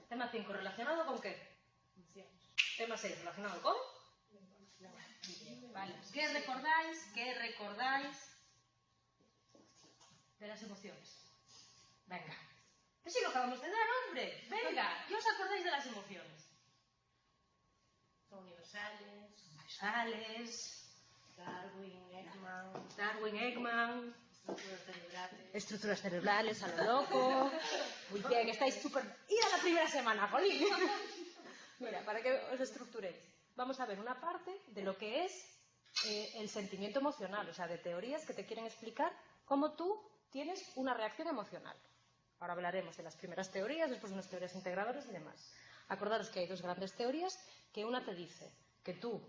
Tema 5, ¿relacionado con qué? Tema 6, ¿relacionado con? Vale. ¿Qué recordáis de las emociones? Venga. Que sí lo acabamos de dar, hombre. Venga, ¿qué os acordáis de las emociones? Son universales. Darwin, Ekman. Estructuras cerebrales. A lo loco. Muy bien, estáis súper... ¡Ir a la primera semana, jolín! Mira, para que os estructuréis. Vamos a ver una parte de lo que es el sentimiento emocional, o sea, de teorías que te quieren explicar cómo tú tienes una reacción emocional. Ahora hablaremos de las primeras teorías, después de unas teorías integradoras y demás. Acordaros que hay dos grandes teorías, que una te dice que tú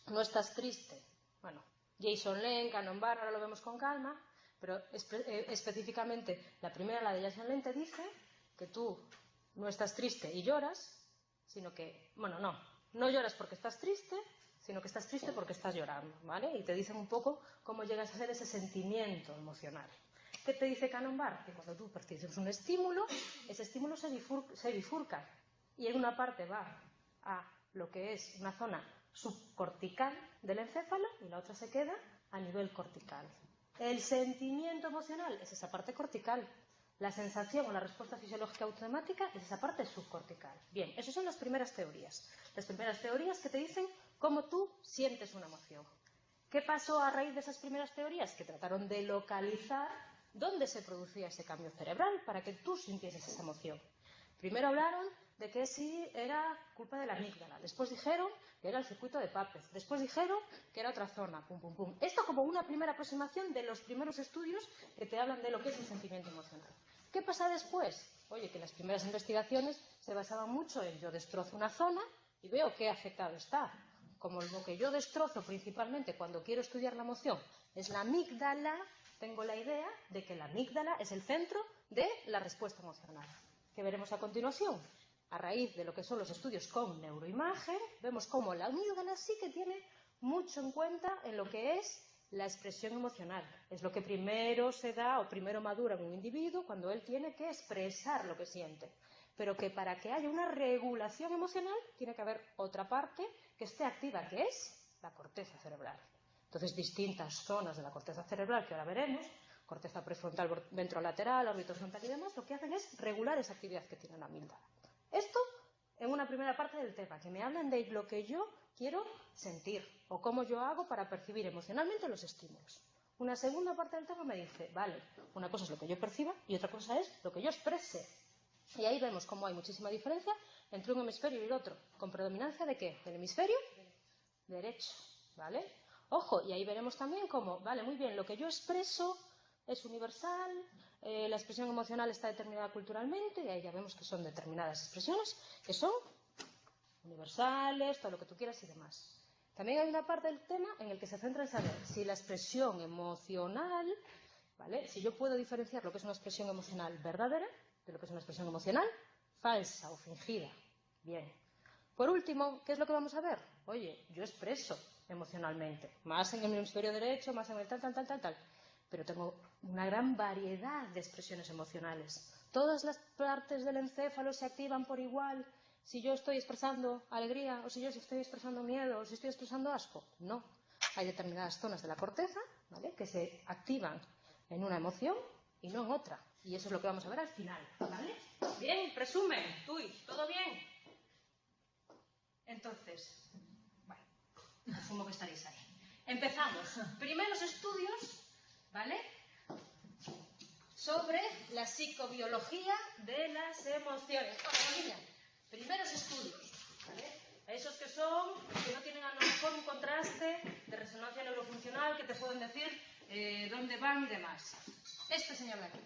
no estás triste. Bueno, Jason Len, Cannon Barr, ahora lo vemos con calma, pero específicamente la primera, la de Jason Len, te dice que tú no estás triste y lloras, sino que, bueno, no lloras porque estás triste, sino que estás triste porque estás llorando, ¿vale? Y te dicen un poco cómo llegas a ser ese sentimiento emocional. ¿Qué te dice Cannon Barr? Que cuando tú percibes un estímulo, ese estímulo se bifurca y en una parte va a lo que es una zona subcortical del encéfalo y la otra se queda a nivel cortical. El sentimiento emocional es esa parte cortical. La sensación o la respuesta fisiológica automática es esa parte subcortical. Bien, esas son las primeras teorías. Las primeras teorías que te dicen cómo tú sientes una emoción. ¿Qué pasó a raíz de esas primeras teorías? Que trataron de localizar dónde se producía ese cambio cerebral para que tú sintieses esa emoción. Primero hablaron de que sí era culpa de la amígdala. Después dijeron que era el circuito de Papez. Después dijeron que era otra zona. Pum, pum, pum. Esto como una primera aproximación de los primeros estudios que te hablan de lo que es el sentimiento emocional. ¿Qué pasa después? Oye, que las primeras investigaciones se basaban mucho en yo destrozo una zona y veo qué afectado está. Como lo que yo destrozo principalmente cuando quiero estudiar la emoción es la amígdala, tengo la idea de que la amígdala es el centro de la respuesta emocional. ¿Qué veremos a continuación? A raíz de lo que son los estudios con neuroimagen, vemos cómo la amígdala sí que tiene mucho en cuenta en lo que es la expresión emocional. Es lo que primero se da o primero madura en un individuo cuando él tiene que expresar lo que siente. Pero que para que haya una regulación emocional tiene que haber otra parte que esté activa, que es la corteza cerebral. Entonces, distintas zonas de la corteza cerebral que ahora veremos, corteza prefrontal, ventrolateral, orbitofrontal y demás, lo que hacen es regular esa actividad que tiene la amígdala. Esto en una primera parte del tema, que me hablan de lo que yo quiero sentir o cómo yo hago para percibir emocionalmente los estímulos. Una segunda parte del tema me dice, vale, una cosa es lo que yo perciba y otra cosa es lo que yo exprese. Y ahí vemos cómo hay muchísima diferencia entre un hemisferio y el otro. ¿Con predominancia de qué? ¿Del hemisferio derecho? ¿Vale? Ojo, y ahí veremos también cómo, vale, muy bien, lo que yo expreso es universal, la expresión emocional está determinada culturalmente, y ahí ya vemos que son determinadas expresiones que son universales, todo lo que tú quieras y demás. También hay una parte del tema en el que se centra en saber si la expresión emocional, ¿vale? Si yo puedo diferenciar lo que es una expresión emocional verdadera de lo que es una expresión emocional falsa o fingida. Bien. Por último, ¿qué es lo que vamos a ver? Oye, yo expreso emocionalmente, más en el hemisferio derecho, más en el tal, pero tengo una gran variedad de expresiones emocionales. Todas las partes del encéfalo se activan por igual si yo estoy expresando alegría o si yo estoy expresando miedo o si estoy expresando asco. No. Hay determinadas zonas de la corteza, ¿vale?, que se activan en una emoción y no en otra. Y eso es lo que vamos a ver al final, ¿vale? Bien, resumen. ¿Todo bien? Entonces, bueno, asumo que estaréis ahí. Empezamos. Primeros estudios, ¿vale?, sobre la psicobiología de las emociones. Bueno, primeros estudios, ¿vale? Esos que no tienen a lo mejor un contraste de resonancia neurofuncional que te pueden decir dónde van y demás. Este señor de aquí.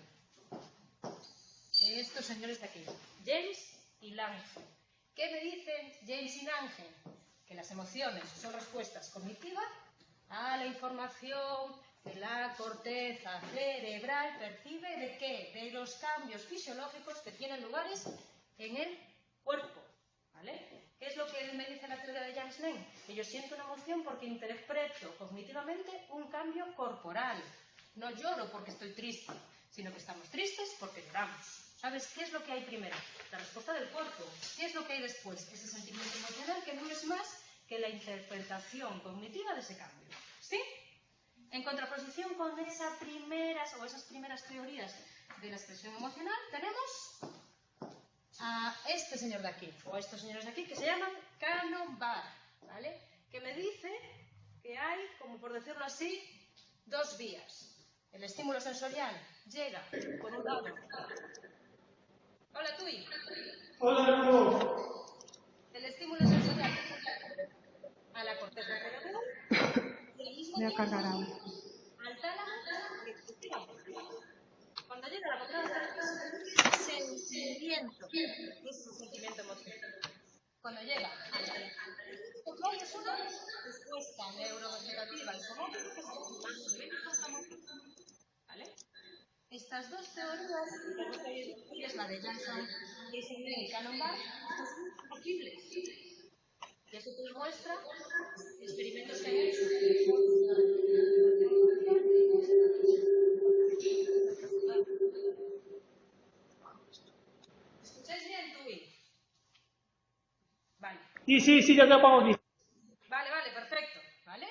Estos señores de aquí. James y Lange. ¿Qué me dicen James y Lange? Que las emociones son respuestas cognitivas a la información que la corteza cerebral percibe ¿de qué? De los cambios fisiológicos que tienen lugares en el cuerpo. ¿vale? ¿Qué es lo que me dice la teoría de James Lange? Que yo siento una emoción porque interpreto cognitivamente un cambio corporal. No lloro porque estoy triste, sino que estamos tristes porque lloramos. ¿Sabes qué es lo que hay primero? La respuesta del cuerpo. ¿Qué es lo que hay después? Ese sentimiento emocional que no es más que la interpretación cognitiva de ese cambio. ¿Sí? En contraposición con esas primeras teorías de la expresión emocional, tenemos a este señor de aquí, o a estos señores de aquí, que se llaman Cannon-Barr, ¿vale? Que me dice que hay, como por decirlo así, dos vías. El estímulo sensorial llega, por un lado... Hola, Tui. Hola, Hugo. El estímulo sensorial a la corteza cerebral y al mismo tiempo al tálamo y al hipotálamo. Cuando llega a la corteza cerebral, sentimiento. Es un sentimiento emocional. Cuando llega al tálamo, es una respuesta neurovegetativa y somótica que se llama ¿vale? Estas dos teorías, que es la de Jason y Cannon-Barr, son compatibles. Y eso te demuestra experimentos que han hecho. ¿Escucháis bien, Tui? Vale. Sí, ya te apago. Vale, perfecto. ¿Vale?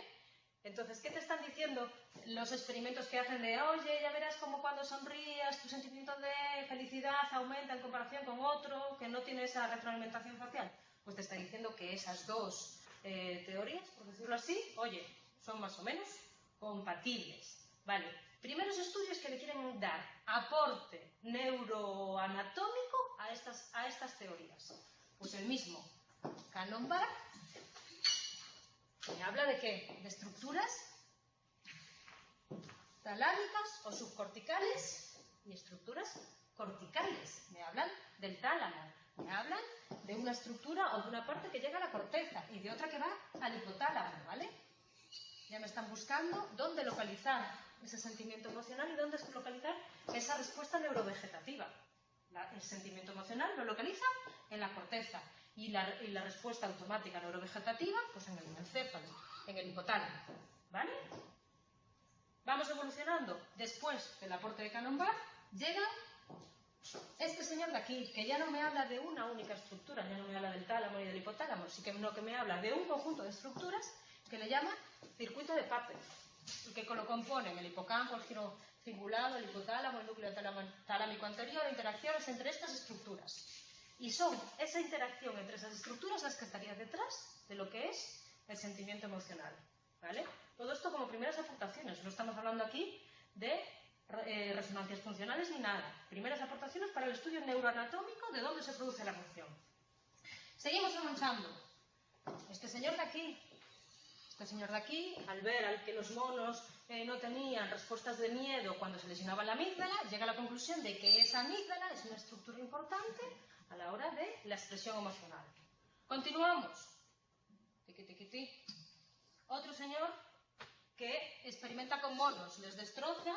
Entonces, ¿qué te están diciendo los experimentos que hacen de, oye, ya verás como cuando sonrías tu sentimiento de felicidad aumenta en comparación con otro que no tiene esa retroalimentación facial? Pues te está diciendo que esas dos teorías, por decirlo así, oye, son más o menos compatibles. Vale, primeros estudios que le quieren dar aporte neuroanatómico a estas teorías. Pues el mismo Cannon-Barr me habla de qué? De estructuras talámicas o subcorticales y estructuras corticales. Me hablan del tálamo, me hablan de una estructura o de una parte que llega a la corteza y de otra que va al hipotálamo, ¿vale? Ya me están buscando dónde localizar ese sentimiento emocional y dónde localizar esa respuesta neurovegetativa. El sentimiento emocional lo localiza en la corteza y la respuesta automática neurovegetativa pues en el encéfalo, en el hipotálamo, ¿vale? Vamos evolucionando. Después del aporte de Cannon-Barr llega este señor de aquí, que ya no me habla de una única estructura, ya no me habla del tálamo ni del hipotálamo, sino que me habla de un conjunto de estructuras que le llama circuito de Papez, y que lo componen el hipocampo, el giro cingulado, el hipotálamo, el núcleo talámico anterior, interacciones entre estas estructuras. Y son esa interacción entre esas estructuras las que estaría detrás de lo que es el sentimiento emocional, ¿vale? Todo esto como primeras aportaciones, no estamos hablando aquí de resonancias funcionales ni nada. Primeras aportaciones para el estudio neuroanatómico de dónde se produce la emoción. Seguimos avanzando. Este señor de aquí, al ver que los monos no tenían respuestas de miedo cuando se lesionaba la amígdala, llega a la conclusión de que esa amígdala es una estructura importante a la hora de la expresión emocional. Continuamos. Otro señor que experimenta con monos, les destroza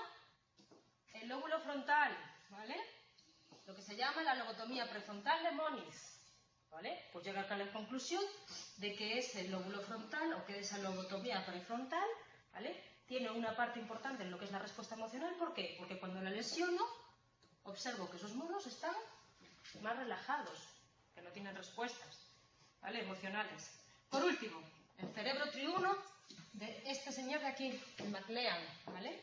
el lóbulo frontal, ¿vale? Lo que se llama la lobotomía prefrontal de Moniz, ¿vale? Pues llega acá a la conclusión de que ese lóbulo frontal o que esa lobotomía prefrontal, ¿vale? Tiene una parte importante en lo que es la respuesta emocional. ¿Por qué? Porque cuando la lesiono, observo que esos monos están más relajados, que no tienen respuestas, ¿vale? Emocionales. Por último, el cerebro triuno de este señor de aquí, el McLean, ¿vale?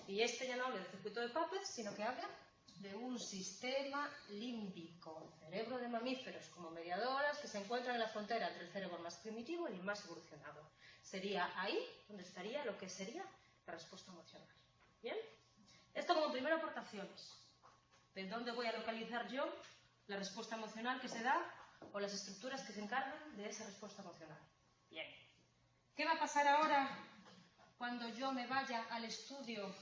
Y este ya no habla del circuito de Papez, sino que habla de un sistema límbico, cerebro de mamíferos, como mediadoras que se encuentran en la frontera entre el cerebro más primitivo y el más evolucionado. Sería ahí donde estaría lo que sería la respuesta emocional. ¿Bien? Esto como primera aportaciones. ¿De dónde voy a localizar yo la respuesta emocional que se da o las estructuras que se encargan de esa respuesta emocional? Bien. ¿Qué va a pasar ahora cuando yo me vaya al estudio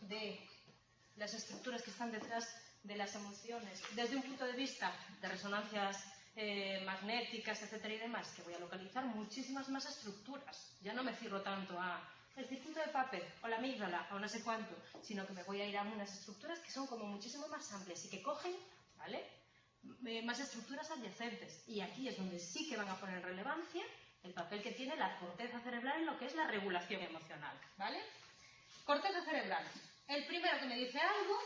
de las estructuras que están detrás de las emociones desde un punto de vista de resonancias magnéticas, etcétera y demás? Que voy a localizar muchísimas más estructuras. Ya no me cierro tanto a el circuito de Papez o la amígdala o no sé cuánto, sino que me voy a ir a unas estructuras que son como muchísimo más amplias y que cogen, ¿vale?, más estructuras adyacentes. Y aquí es donde sí que van a poner en relevancia el papel que tiene la corteza cerebral en lo que es la regulación emocional, ¿vale? Corteza cerebral. El primero que me dice algo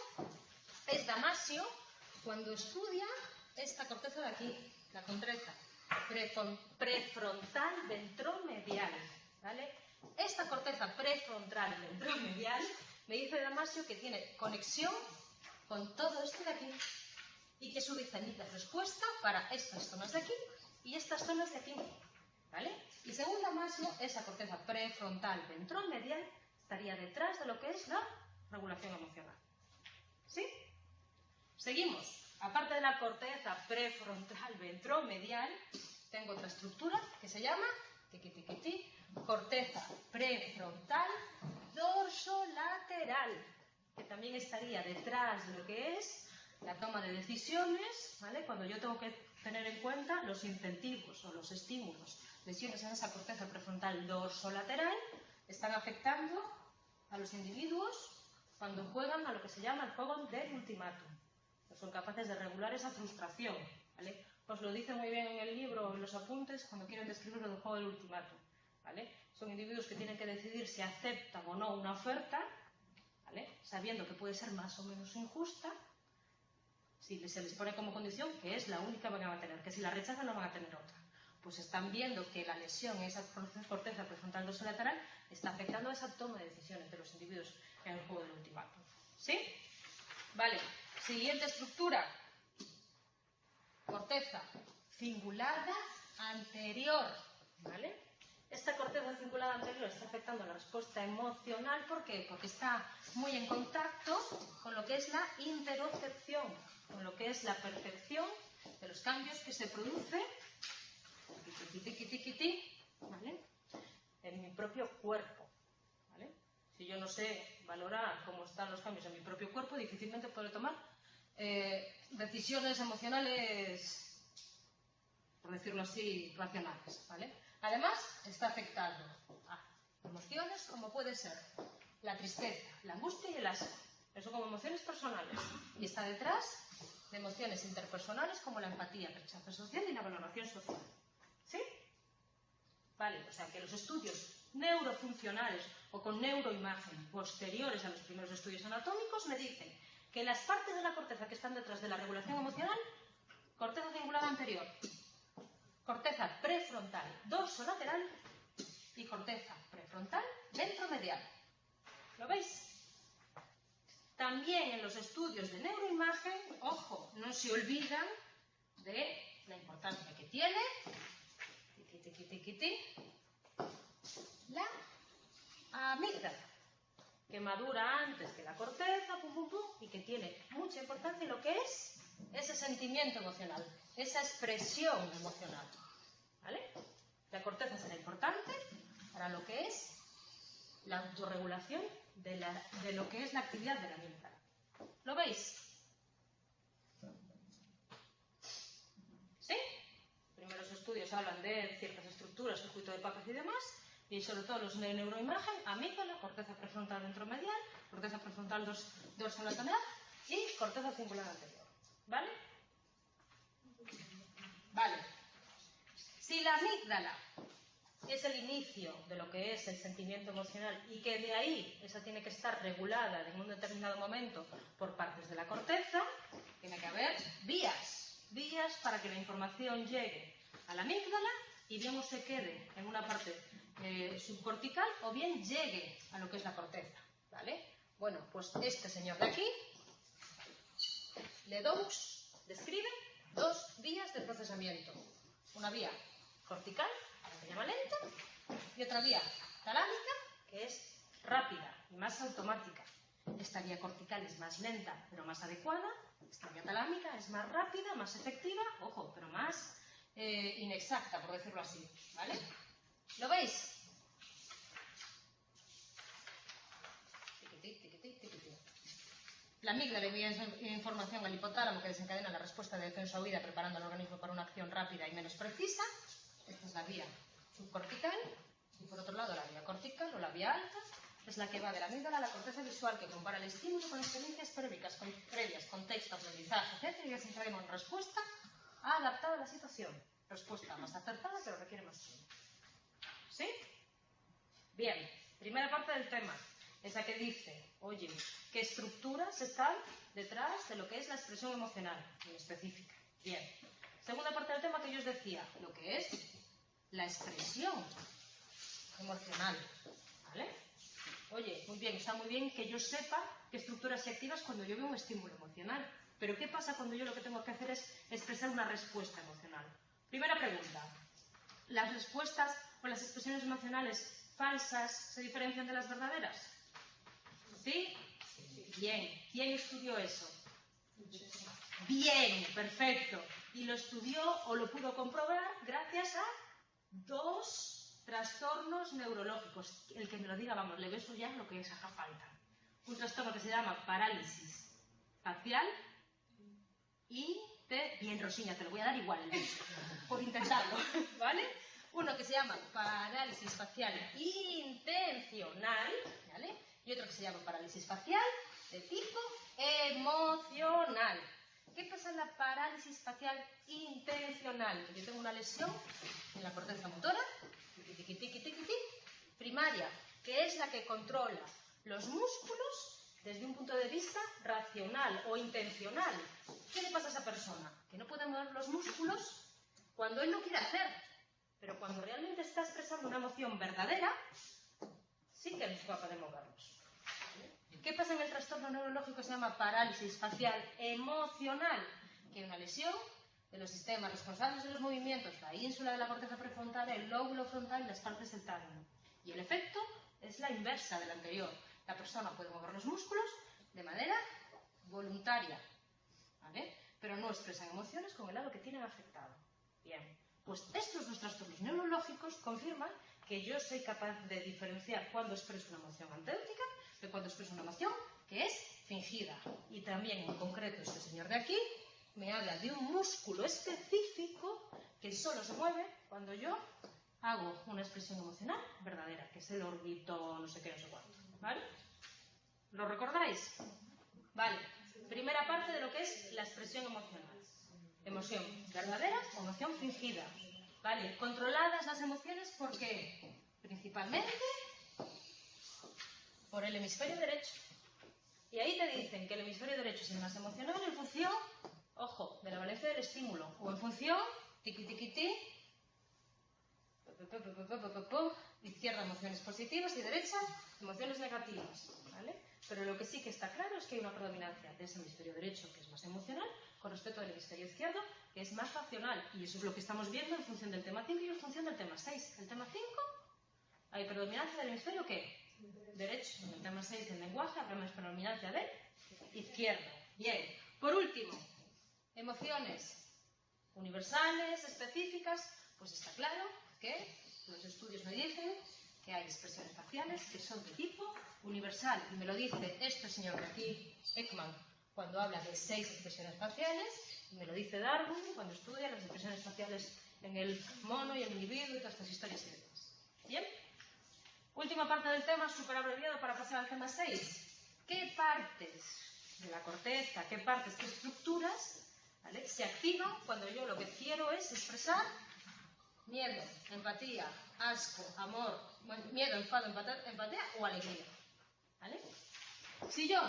es Damasio, cuando estudia esta corteza de aquí, la corteza prefrontal ventromedial, ¿vale? Esta corteza prefrontal ventromedial me dice Damasio que tiene conexión con todo esto de aquí y que su rizañita es respuesta para estas zonas de aquí y estas zonas de aquí, ¿vale? Y según Damasio, esa corteza prefrontal ventromedial estaría detrás de lo que es la regulación emocional. ¿Sí? Seguimos. Aparte de la corteza prefrontal ventromedial, tengo otra estructura que se llama corteza prefrontal dorsolateral, que también estaría detrás de lo que es la toma de decisiones, ¿vale? Cuando yo tengo que tener en cuenta los incentivos o los estímulos, lesiones en esa corteza prefrontal dorsolateral, están afectando a los individuos cuando juegan a lo que se llama el juego del ultimátum. No son capaces de regular esa frustración, ¿vale? Os lo dice muy bien en el libro, en los apuntes, cuando quieren describir lo del juego del ultimátum, ¿vale? Son individuos que tienen que decidir si aceptan o no una oferta, ¿vale? Sabiendo que puede ser más o menos injusta, si se les pone como condición que es la única que van a tener, que si la rechazan no van a tener otra. Pues están viendo que la lesión en esa corteza prefrontal dorsolateral está afectando a esa toma de decisiones de los individuos en el juego del ultimátum. ¿Sí? Vale. Siguiente estructura. Corteza cingulada anterior. ¿Vale? Esta corteza cingulada anterior está afectando la respuesta emocional. ¿Por qué? Porque está muy en contacto con lo que es la interocepción, con lo que es la percepción de los cambios que se producen, ¿vale?, en mi propio cuerpo, ¿vale? Si yo no sé valorar cómo están los cambios en mi propio cuerpo, difícilmente podré tomar decisiones emocionales, por decirlo así, racionales, ¿vale? Además, está afectando a emociones como puede ser la tristeza, la angustia y el asco. Eso como emociones personales. Y está detrás de emociones interpersonales como la empatía, el rechazo social y la valoración social. ¿Sí? Vale, o sea que los estudios neurofuncionales o con neuroimagen posteriores a los primeros estudios anatómicos me dicen que las partes de la corteza que están detrás de la regulación emocional, corteza cingulada anterior, corteza prefrontal dorsolateral y corteza prefrontal ventromedial. ¿Lo veis? También en los estudios de neuroimagen, ojo, no se olvidan de la importancia que tiene la amígdala, que madura antes que la corteza, y que tiene mucha importancia en lo que es ese sentimiento emocional, esa expresión emocional, ¿vale? La corteza será importante para lo que es la autorregulación de lo que es la actividad de la amígdala. ¿Lo veis? ¿Sí? Primeros estudios hablan de ciertas estructuras, circuito de Pacas y demás, y sobre todo los de neuroimagen, amígdala, corteza prefrontal ventromedial, corteza prefrontal dorsolateral y corteza cingulada anterior. ¿Vale? Vale. Si la amígdala es el inicio de lo que es el sentimiento emocional y que de ahí esa tiene que estar regulada en un determinado momento por partes de la corteza, tiene que haber vías para que la información llegue a la amígdala y bien se quede en una parte subcortical o bien llegue a lo que es la corteza, ¿vale? Bueno, pues este señor de aquí, Ledoux, describe dos vías de procesamiento. Una vía cortical, que se llama lenta, y otra vía talámica, que es rápida y más automática. Esta vía cortical es más lenta, pero más adecuada. Esta vía talámica es más rápida, más efectiva, ojo, pero más inexacta, por decirlo así, ¿vale? ¿Lo veis? La amígdala envía información al hipotálamo que desencadena la respuesta de defensa o huida, preparando al organismo para una acción rápida y menos precisa. Esta es la vía subcortical. Y por otro lado, la vía cortical o la vía alta, es la que va de la amígdala a la corteza visual, que compara el estímulo con experiencias previas, contexto, aprendizaje, etc. y así traemos una respuesta adaptada a la situación. Respuesta más acertada, pero requiere más tiempo. ¿Sí? Bien, primera parte del tema. Esa que dice, oye, ¿qué estructuras están detrás de lo que es la expresión emocional en específica? Bien. Segunda parte del tema que yo os decía, lo que es la expresión emocional. ¿Vale? Oye, muy bien, está muy bien que yo sepa qué estructuras se activan cuando yo veo un estímulo emocional. Pero ¿qué pasa cuando yo lo que tengo que hacer es expresar una respuesta emocional? Primera pregunta. ¿Las respuestas o las expresiones emocionales falsas se diferencian de las verdaderas? ¿Sí? Bien. ¿Quién estudió eso? Bien, perfecto. Y lo estudió o lo pudo comprobar gracias a 2 trastornos neurológicos. El que me lo diga, vamos, le beso ya lo que les haga falta. Un trastorno que se llama parálisis facial y bien, Rosiña, te lo voy a dar igual el beso, por intentarlo, ¿vale? Uno que se llama parálisis facial intencional, ¿vale? Y otro que se llama parálisis facial de tipo emocional. ¿Qué pasa en la parálisis facial intencional? Yo tengo una lesión en la corteza motora, primaria, que es la que controla los músculos desde un punto de vista racional o intencional. ¿Qué le pasa a esa persona? Que no puede mover los músculos cuando él no quiere hacer, pero cuando realmente está expresando una emoción verdadera, sí que es capaz de moverlos. ¿Qué pasa en el trastorno neurológico que se llama parálisis facial emocional? Que hay una lesión de los sistemas responsables de los movimientos, la ínsula de la corteza prefrontal, el lóbulo frontal y las partes del tálamo. Y el efecto es la inversa del anterior. La persona puede mover los músculos de manera voluntaria, ¿vale? Pero no expresan emociones con el lado que tienen afectado. Bien, pues estos 2 trastornos neurológicos confirman que yo soy capaz de diferenciar cuando expreso una emoción auténtica de cuando expreso una emoción que es fingida. Y también, en concreto, este señor de aquí me habla de un músculo específico que solo se mueve cuando yo hago una expresión emocional verdadera, que es el orbito, no sé qué, no sé cuánto. ¿Vale? ¿Lo recordáis? Vale. Primera parte de lo que es la expresión emocional. Emoción verdadera o emoción fingida. ¿Vale? Controladas las emociones, ¿por qué? Principalmente por el hemisferio derecho. Y ahí te dicen que el hemisferio derecho es el más emocional en función, ojo, de la valencia del estímulo, o en función, izquierda emociones positivas y derecha emociones negativas, ¿vale? Pero lo que sí que está claro es que hay una predominancia de ese hemisferio derecho, que es más emocional, con respecto al hemisferio izquierdo, que es más racional. Y eso es lo que estamos viendo en función del tema 5 y en función del tema 6. El tema 5, hay predominancia del hemisferio, ¿qué? Derecho. En el tema 6 del lenguaje habrá más predominancia de izquierdo. Bien. Por último, emociones universales, específicas, pues está claro que los estudios me dicen que hay expresiones faciales que son de tipo universal. Y me lo dice este señor de aquí, Ekman, cuando habla de 6 expresiones faciales, y me lo dice Darwin cuando estudia las expresiones faciales en el mono y el individuo y todas estas historias y demás. ¿Bien? Última parte del tema, súper abreviado para pasar al tema 6. ¿Qué partes de la corteza, qué partes, qué estructuras, ¿vale?, se activan cuando yo lo que quiero es expresar miedo, empatía, asco, amor, miedo, enfado, empatía o alegría? ¿Vale? Si yo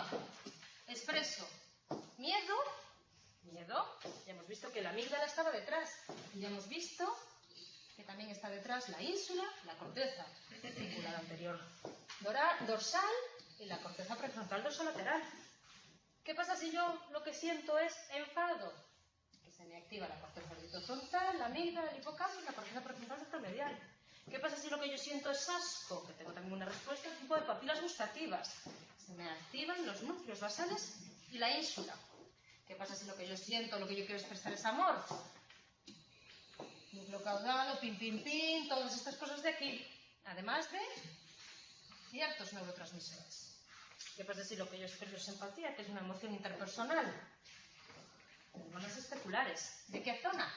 expreso miedo, ya hemos visto que la amígdala estaba detrás, y ya hemos visto que también está detrás la ínsula, la corteza reticular anterior dorsal y la corteza prefrontal dorsolateral. ¿Qué pasa si yo lo que siento es enfado? Que se me activa la corteza orbitofrontal, la amígdala, el hipocampo y la corteza prefrontal supramedial. ¿Qué pasa si lo que yo siento es asco? Que tengo también una respuesta al tipo de papilas gustativas. Se me activan los núcleos basales y la ínsula. ¿Qué pasa si lo que yo siento, lo que yo quiero expresar es amor? Núcleo caudal, pin, todas estas cosas de aquí. Además de ciertos neurotransmisores. ¿Qué pasa si lo que yo expreso es empatía, que es una emoción interpersonal? Neuronas especulares. ¿De qué zona?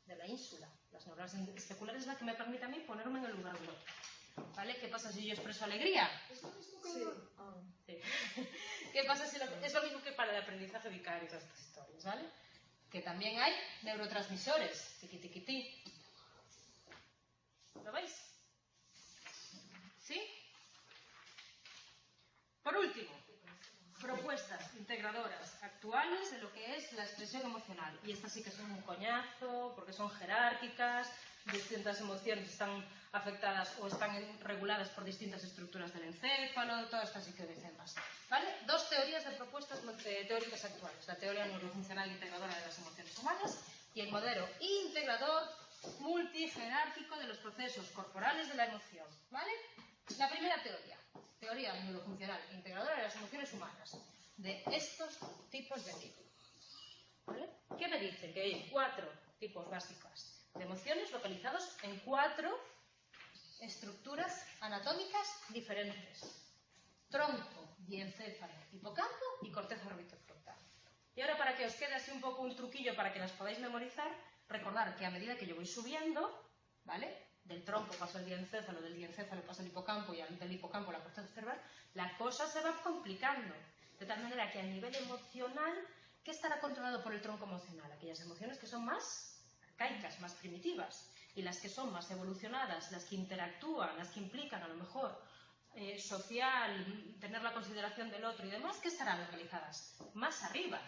De la ínsula. Las neuronas especulares es la que me permite a mí ponerme en el lugar del otro. ¿Vale? ¿Qué pasa si yo expreso alegría? Sí. ¿Qué pasa si es lo mismo que para el aprendizaje vicario y todas estas historias, ¿vale? Que también hay neurotransmisores, tiqui tiqui ti. ¿Lo veis? ¿Sí? Por último, propuestas integradoras actuales de lo que es la expresión emocional. Y estas sí que son un coñazo, porque son jerárquicas, distintas emociones están afectadas o están reguladas por distintas estructuras del encéfalo, todas estas sí que dicen más. ¿Vale? Dos teorías de propuestas teóricas actuales. La teoría neurofuncional integradora de las emociones humanas y el modelo integrador multijerárquico de los procesos corporales de la emoción. ¿Vale? La primera teoría neurofuncional integradora de las emociones humanas, de estos tipos de aquí. ¿Vale? ¿Qué me dicen? Que hay 4 tipos básicos de emociones localizados en 4 estructuras anatómicas diferentes: tronco, diencéfalo, hipocampo y corteza orbitofrontal. Y ahora, para que os quede así un poco un truquillo para que las podáis memorizar, recordar que a medida que yo voy subiendo, ¿vale?, del tronco paso al diencéfalo, del diencéfalo paso al hipocampo y del hipocampo a la corteza cerebral, la cosa se va complicando. De tal manera que a nivel emocional, ¿qué estará controlado por el tronco emocional? Aquellas emociones que son más arcaicas, más primitivas, y las que son más evolucionadas, las que interactúan, las que implican a lo mejor social, tener la consideración del otro y demás, ¿qué estarán localizadas? Más arriba.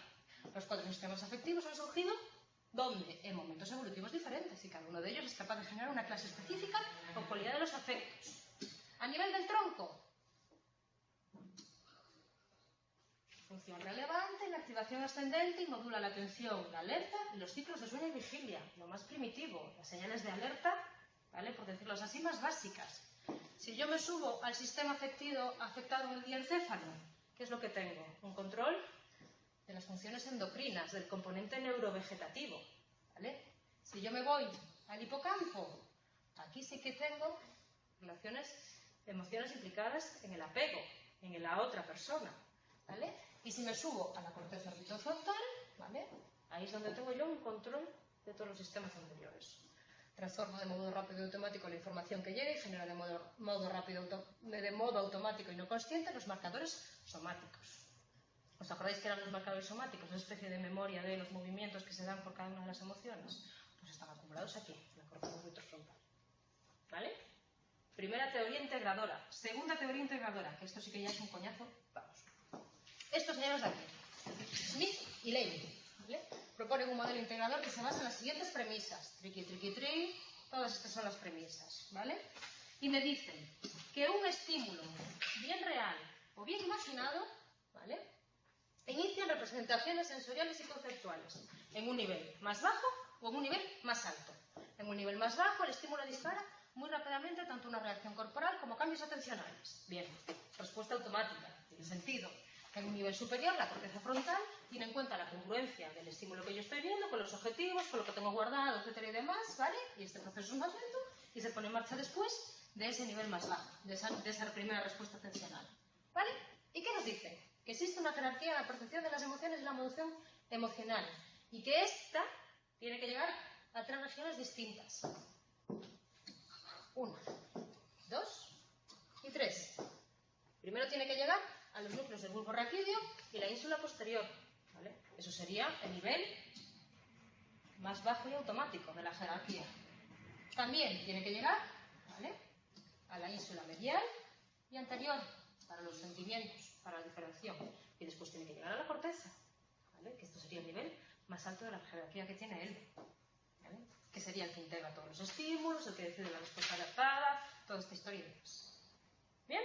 Los 4 sistemas afectivos han surgido ¿dónde? En momentos evolutivos diferentes, y cada uno de ellos es capaz de generar una clase específica o cualidad de los afectos. A nivel del tronco, función relevante, la activación ascendente y modula la atención, la alerta y los ciclos de sueño y vigilia, lo más primitivo, las señales de alerta, ¿vale?, por decirlos así, más básicas. Si yo me subo al sistema afectado en el diencéfalo, ¿qué es lo que tengo? Un control de las funciones endocrinas, del componente neurovegetativo, ¿vale? Si yo me voy al hipocampo, aquí sí que tengo emociones implicadas en el apego, en la otra persona, ¿vale? Y si me subo a la corteza orbitofrontal, ¿vale?, ahí es donde tengo yo un control de todos los sistemas anteriores. Transformo de modo rápido y automático la información que llega y genera de modo automático y no consciente los marcadores somáticos. ¿Os acordáis que eran los marcadores somáticos? Una especie de memoria de los movimientos que se dan por cada una de las emociones. Pues están acumulados aquí, en la corteza orbitofrontal. ¿Vale? Primera teoría integradora. Segunda teoría integradora, que esto sí que ya es un coñazo. Vamos. Estos señores de aquí, Smith y Levy, ¿vale?, proponen un modelo integrador que se basa en las siguientes premisas. Triqui, triqui, tri, todas estas son las premisas, ¿vale? Y me dicen que un estímulo bien real o bien imaginado, ¿vale?, inician representaciones sensoriales y conceptuales en un nivel más bajo o en un nivel más alto. En un nivel más bajo, el estímulo dispara muy rápidamente tanto una reacción corporal como cambios atencionales. Bien, respuesta automática, tiene sentido. En un nivel superior, la corteza frontal tiene en cuenta la congruencia del estímulo que yo estoy viendo con los objetivos, con lo que tengo guardado, etcétera y demás, ¿vale? Y este proceso es más lento y se pone en marcha después de ese nivel más bajo, de esa primera respuesta atencional, ¿vale? ¿Y qué nos dice? Que existe una jerarquía en la percepción de las emociones y la emoción emocional, y que esta tiene que llegar a 3 regiones distintas. 1, 2 y 3. Primero tiene que llegar a los núcleos del bulbo raquídeo y la ínsula posterior, ¿vale? Eso sería el nivel más bajo y automático de la jerarquía. También tiene que llegar, ¿vale?, a la ínsula medial y anterior para los sentimientos, para la diferenciación, y después tiene que llegar a la corteza, ¿vale?, que esto sería el nivel más alto de la jerarquía que tiene él, ¿vale?, que sería el que integra todos los estímulos, el que decide la respuesta adaptada, toda esta historia y demás. ¿Bien?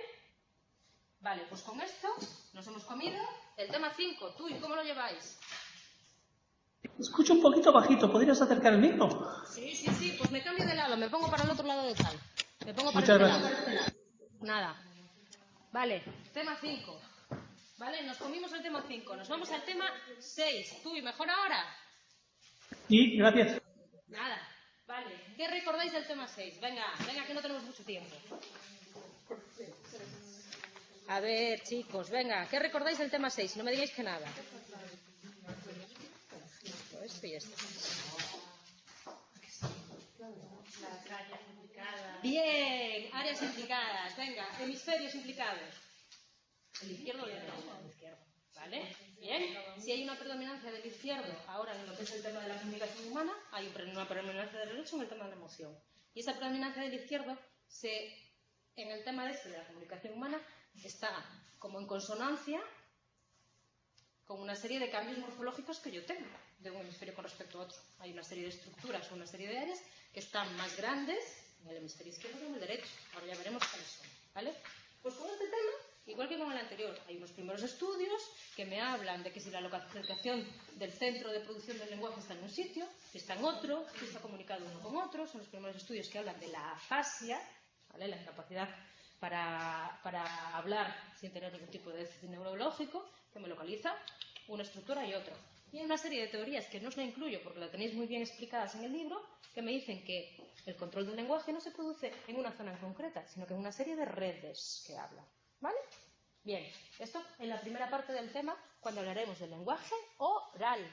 Vale, pues con esto nos hemos comido el tema 5. ¿Tú y cómo lo lleváis? Escucho un poquito bajito, ¿podrías acercar el micro? Sí, pues me cambio de lado, me pongo para el otro lado de tal. Me pongo para Muchas este gracias. lado. Nada. Vale, tema 5. Vale, nos comimos el tema 5. Nos vamos al tema 6. ¿Tú y mejor ahora? Sí, gracias. Nada. Vale, ¿qué recordáis del tema 6? Venga, que no tenemos mucho tiempo. A ver, chicos, venga, ¿qué recordáis del tema 6? No me digáis que nada. Esto y esto. Las áreas implicadas. Bien, áreas implicadas. Venga, hemisferios implicados. El izquierdo o el derecho. El izquierdo. ¿Vale? Bien. Si hay una predominancia del izquierdo, ahora en lo que es el tema de la comunicación humana, hay una predominancia del derecho en el tema de la emoción. Y esa predominancia del izquierdo, en el tema de la comunicación humana, está como en consonancia con una serie de cambios morfológicos que yo tengo de un hemisferio con respecto a otro. Hay una serie de estructuras o una serie de áreas que están más grandes en el hemisferio izquierdo que en el derecho. Ahora ya veremos cuáles son, ¿vale? Pues con este tema, igual que con el anterior, hay unos primeros estudios que me hablan de que si la localización del centro de producción del lenguaje está en un sitio, si está en otro, si está comunicado uno con otro. Son los primeros estudios que hablan de la afasia, ¿vale? La incapacidad para hablar sin tener ningún tipo de déficit neurológico, que me localiza una estructura y otra. Y hay una serie de teorías que no os la incluyo porque la tenéis muy bien explicadas en el libro, que me dicen que el control del lenguaje no se produce en una zona en concreta, sino que en una serie de redes que hablan. ¿Vale? Bien, esto en la primera parte del tema, cuando hablaremos del lenguaje oral,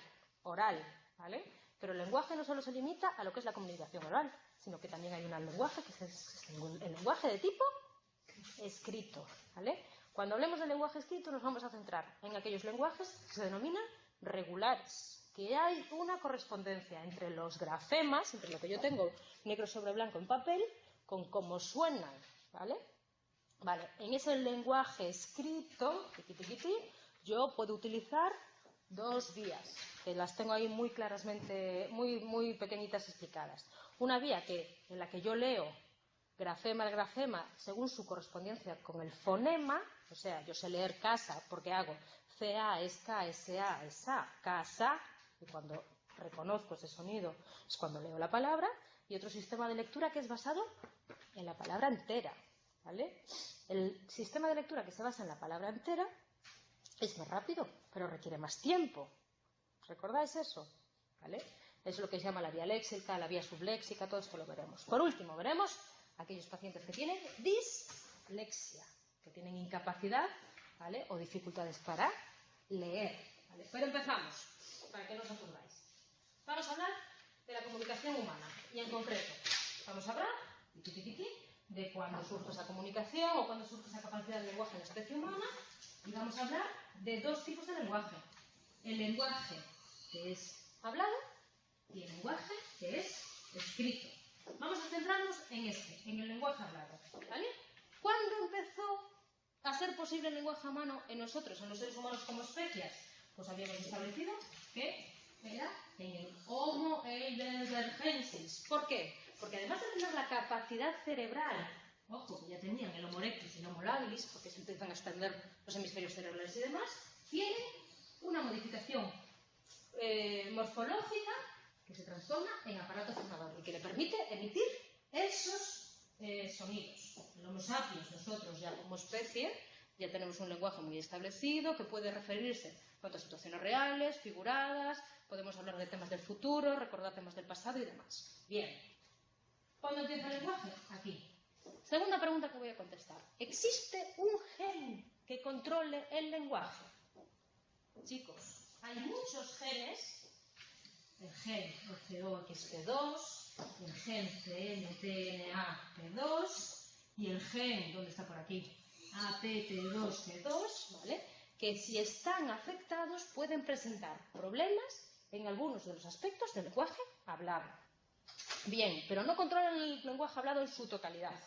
¿vale? Pero el lenguaje no solo se limita a lo que es la comunicación oral, sino que también hay un lenguaje que es el lenguaje de tipo escrito, ¿vale? Cuando hablemos del lenguaje escrito nos vamos a centrar en aquellos lenguajes que se denominan regulares, que hay una correspondencia entre los grafemas, entre lo que yo tengo negro sobre blanco en papel, con cómo suenan, ¿vale? Vale, en ese lenguaje escrito, yo puedo utilizar dos vías, que las tengo ahí muy claramente, muy pequeñitas explicadas. Una vía en la que yo leo grafema al grafema según su correspondencia con el fonema, o sea, yo sé leer casa porque hago CA es K, SA es A, casa, y cuando reconozco ese sonido es cuando leo la palabra, y otro sistema de lectura que es basado en la palabra entera, ¿vale? El sistema de lectura que se basa en la palabra entera es más rápido, pero requiere más tiempo. ¿Recordáis eso? ¿Vale? Es lo que se llama la vía léxica, la vía subléxica, todo esto lo veremos. Por último, veremos aquellos pacientes que tienen dislexia, que tienen incapacidad, ¿vale? O dificultades para leer, ¿vale? Pero empezamos, para que no os aturdáis. Vamos a hablar de la comunicación humana, y en concreto vamos a hablar de cuándo surge esa comunicación o cuándo surge esa capacidad de lenguaje en la especie humana, y vamos a hablar de dos tipos de lenguaje: el lenguaje que es hablado y el lenguaje que es escrito. Vamos a centrarnos en el lenguaje hablado, ¿vale? ¿Cuándo empezó a ser posible el lenguaje humano en nosotros, en los seres humanos como especies? Pues habíamos establecido que era en el Homo heidelbergensis. ¿Por qué? Porque además de tener la capacidad cerebral, ojo, que ya tenían el Homo erectus y el Homo habilis, porque se empiezan a extender los hemisferios cerebrales y demás, tiene una modificación morfológica que se transforma en aparato fonador y que le permite emitir esos sonidos. El Homo sapiens, nosotros ya como especie, ya tenemos un lenguaje muy establecido que puede referirse a situaciones reales, figuradas, podemos hablar de temas del futuro, recordar temas del pasado y demás. Bien. ¿Cuándo empieza el lenguaje? Aquí. Segunda pregunta que voy a contestar. ¿Existe un gen que controle el lenguaje? Chicos, hay muchos genes. El gen OCOXP2, el gen CNTNAP2 y el gen, ¿dónde está por aquí? APT2G2, ¿vale? Que si están afectados pueden presentar problemas en algunos de los aspectos del lenguaje hablado. Bien, pero no controlan el lenguaje hablado en su totalidad.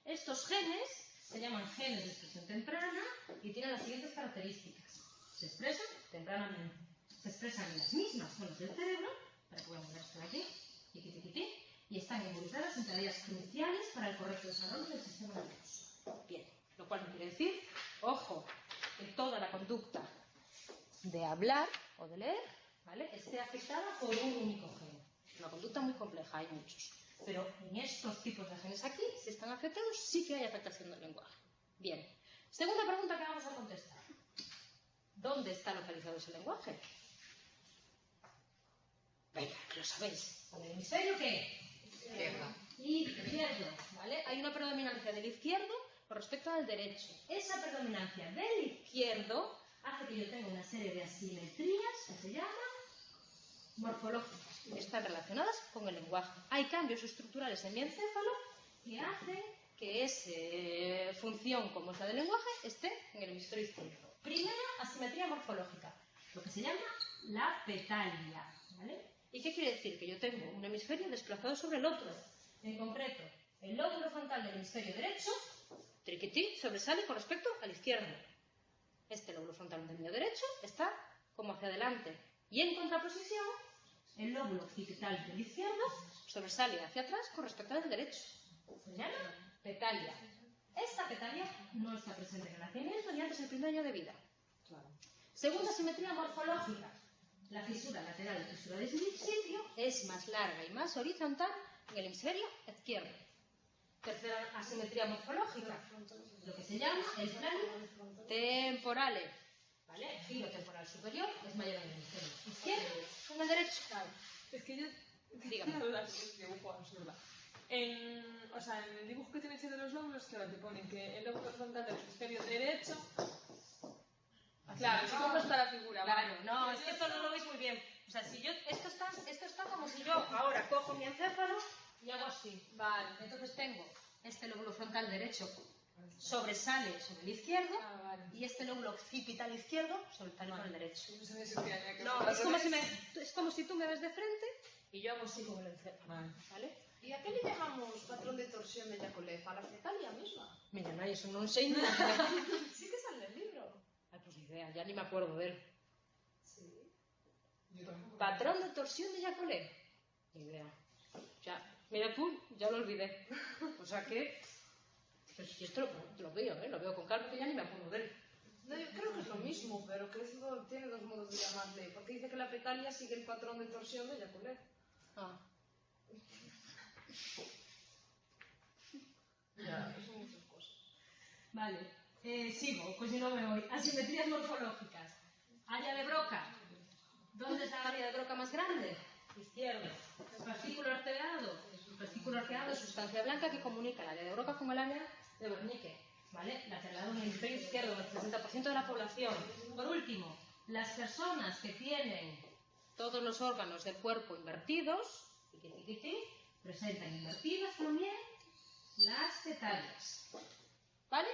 Estos genes se llaman genes de expresión temprana y tienen las siguientes características. Se expresan tempranamente. Se expresan en las mismas zonas del cerebro, para que podamos ver esto de aquí, y están involucradas en tareas cruciales para el correcto desarrollo del sistema nervioso. Bien, lo cual no quiere decir, ojo, que toda la conducta de hablar o de leer, ¿vale?, esté afectada por un único gen. Es una conducta muy compleja, hay muchos. Pero en estos tipos de genes aquí, si están afectados, sí que hay afectación del lenguaje. Bien, segunda pregunta que vamos a contestar. ¿Dónde está localizado ese lenguaje? Venga, lo sabéis. ¿En el hemisferio qué? Izquierdo, ¿vale? Hay una predominancia del izquierdo con respecto al derecho. Esa predominancia del izquierdo hace que yo tenga una serie de asimetrías que se llaman morfológicas que están relacionadas con el lenguaje. Hay cambios estructurales en mi encéfalo que hacen que esa función, como es la del lenguaje, esté en el hemisferio izquierdo. Primera asimetría morfológica, lo que se llama la petalia, ¿vale? ¿Y qué quiere decir? Que yo tengo un hemisferio desplazado sobre el otro. En concreto, el lóbulo frontal del hemisferio derecho, triquití, sobresale con respecto al izquierdo. Este lóbulo frontal del mío derecho está como hacia adelante. Y en contraposición, el lóbulo occipital del izquierdo sobresale hacia atrás con respecto al derecho. Se llama petalia. Esta petalia no está presente en el nacimiento ni antes del primer año de vida. Segunda simetría morfológica. La fisura lateral y fisura de sitio es más larga y más horizontal en el hemisferio izquierdo. Tercera asimetría morfológica, lo que se llama el plano temporale. ¿Vale? El giro temporal superior es mayor en el hemisferio izquierdo que en el derecho. Es que yo Dígame. tengo dudas sobre este dibujo absurda. En el dibujo que tienes de los lóbulos, claro, te ponen que el lóbulo frontal del hemisferio derecho. Claro, si cómo está la figura. Claro, no, es que esto no lo veis muy bien. O sea, si yo, esto está como si yo ahora cojo mi encéfalo y hago así. Vale. Entonces tengo este lóbulo frontal derecho sobresale sobre el izquierdo Vale. y este lóbulo occipital izquierdo sobresale sobre el derecho. No sabía si tenía que No, es como si tú me ves de frente y yo hago así con el encéfalo. ¿Vale? ¿Y a qué le llamamos patrón de torsión de Yakolev? ¿A la fetalia misma? Mira, no, eso no sé nada. Sí que sale en el libro. Ay, pues ni idea, ya ni me acuerdo de él. Sí. Patrón de torsión de Yakolev. Ni idea. Ya, mira tú, ya lo olvidé. O sea que... Pues si esto lo veo con calma que ya ni me acuerdo de él. No, yo creo que es lo mismo, pero que eso tiene dos modos de llamarle. Porque dice que la petalia sigue el patrón de torsión de Yakolev. Ah. Ya, son muchas cosas. Vale, sigo, pues si no me voy. Asimetrías morfológicas. Área de Broca. ¿Dónde está el área de Broca más grande? Izquierdo. Fascículo arqueado. Fascículo arqueado es sustancia blanca que comunica el área de Broca con el área de Wernicke. ¿Vale? Lateral en el hemisferio izquierdo, el 60% de la población. Por último, las personas que tienen todos los órganos del cuerpo invertidos, presentan invertidas también las petalias. ¿Vale?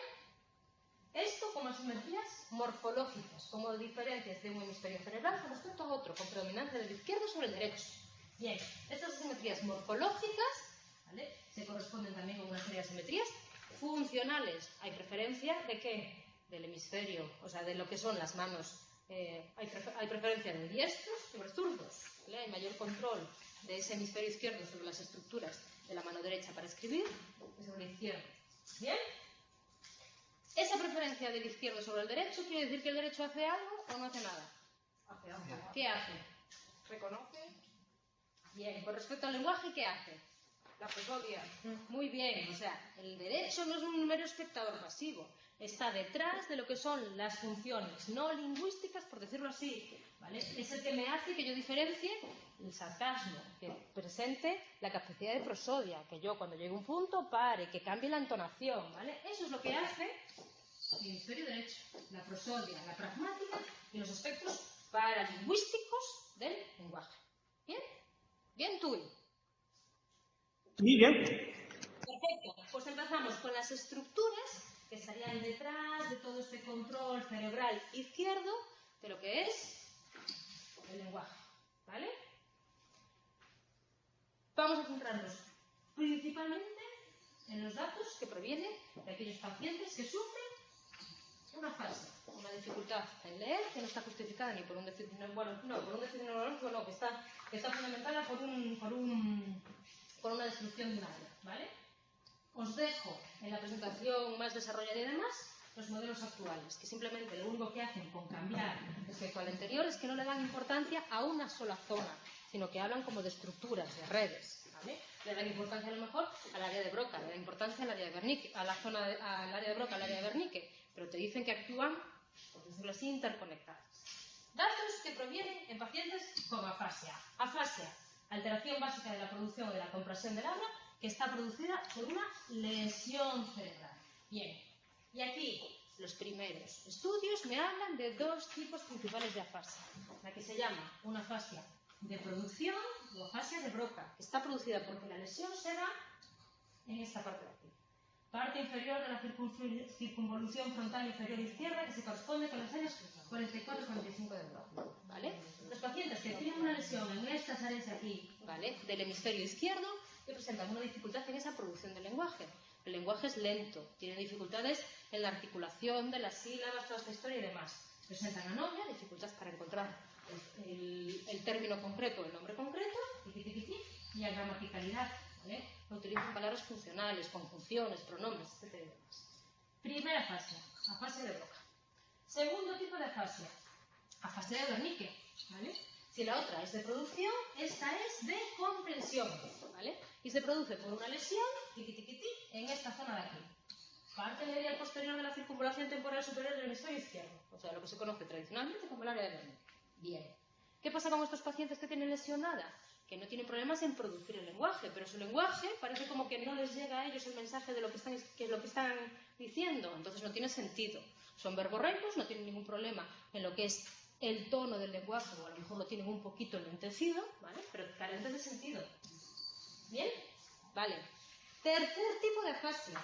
Esto como asimetrías morfológicas, como diferencias de un hemisferio cerebral con respecto a otro, con predominancia del izquierdo sobre el derecho. Bien, estas asimetrías morfológicas, ¿vale?, se corresponden también con una serie de asimetrías funcionales. Hay preferencia de qué? Del hemisferio, o sea, de lo que son las manos. Hay preferencia de diestros sobre zurdos, ¿vale? Hay mayor control de ese hemisferio izquierdo sobre las estructuras de la mano derecha para escribir que sobre el izquierdo. ¿Bien? Esa preferencia del izquierdo sobre el derecho quiere decir que el derecho hace algo o no hace nada. Hace algo. ¿Qué hace? ¿Reconoce? Bien, con respecto al lenguaje, ¿qué hace? La prosodia. Muy bien, o sea, el derecho no es un mero espectador pasivo, está detrás de lo que son las funciones no lingüísticas, por decirlo así, ¿vale? Es el que me hace que yo diferencie el sarcasmo, que presente la capacidad de prosodia, que yo cuando llegue a un punto pare, que cambie la entonación, ¿vale? Eso es lo que hace el hemisferio derecho, la prosodia, la pragmática y los aspectos paralingüísticos del lenguaje. ¿Bien? Bien, Tui. Sí, bien. Perfecto, pues empezamos con las estructuras que estarían detrás de todo este control cerebral izquierdo de lo que es el lenguaje, ¿vale? Vamos a centrarnos principalmente en los datos que provienen de aquellos pacientes que sufren una fase, una dificultad en leer que no está justificada ni por un déficit neurológico, no, que está fundamentada por una destrucción de un área, ¿vale? Os dejo en la presentación más desarrollada y demás los modelos actuales, que simplemente lo único que hacen con cambiar respecto al anterior es que no le dan importancia a una sola zona, sino que hablan como de estructuras, de redes, ¿vale? Le dan importancia a lo mejor al área de Broca, le dan importancia al área de Wernicke, al área de Broca, al área de Wernicke, pero te dicen que actúan, por decirlo así, interconectadas. Datos que provienen en pacientes con afasia. Afasia, alteración básica de la producción o de la compresión del habla, que está producida por una lesión cerebral. Bien, y aquí los primeros estudios me hablan de dos tipos principales de afasia. La que se llama una afasia de producción o afasia de Broca, que está producida porque la lesión se da en esta parte de aquí. Parte inferior de la circunvolución frontal inferior izquierda que se corresponde con las áreas 44 y 45 del brazo, ¿vale? Los pacientes que tienen una lesión en estas áreas de aquí, ¿vale? Del hemisferio izquierdo, que presentan una dificultad en esa producción del lenguaje. El lenguaje es lento, tienen dificultades en la articulación de las sílabas, toda esta historia y demás. Presentan anomia, dificultad para encontrar el término concreto, el nombre concreto, y la gramaticalidad, ¿vale? Utilizan palabras funcionales, conjunciones, pronombres, etc. y demás. Primera afasia, afasia de Broca. Segundo tipo de afasia, afasia de Wernicke, ¿vale? Si la otra es de producción, esta es de comprensión, ¿vale? Y se produce por una lesión, en esta zona de aquí. Parte medial posterior de la circunvalación temporal superior del hemisferio izquierdo, o sea, lo que se conoce tradicionalmente como el área de Wernicke. Bien. ¿Qué pasa con estos pacientes que tienen lesionada? Que no tienen problemas en producir el lenguaje, pero su lenguaje parece como que no les llega a ellos el mensaje de lo que están diciendo, entonces no tiene sentido. Son verborreicos, no tienen ningún problema en lo que es el tono del lenguaje, o a lo mejor lo tienen un poquito enlentecido, ¿vale? Pero carentes de sentido. ¿Bien? Vale. Tercer tipo de afasia.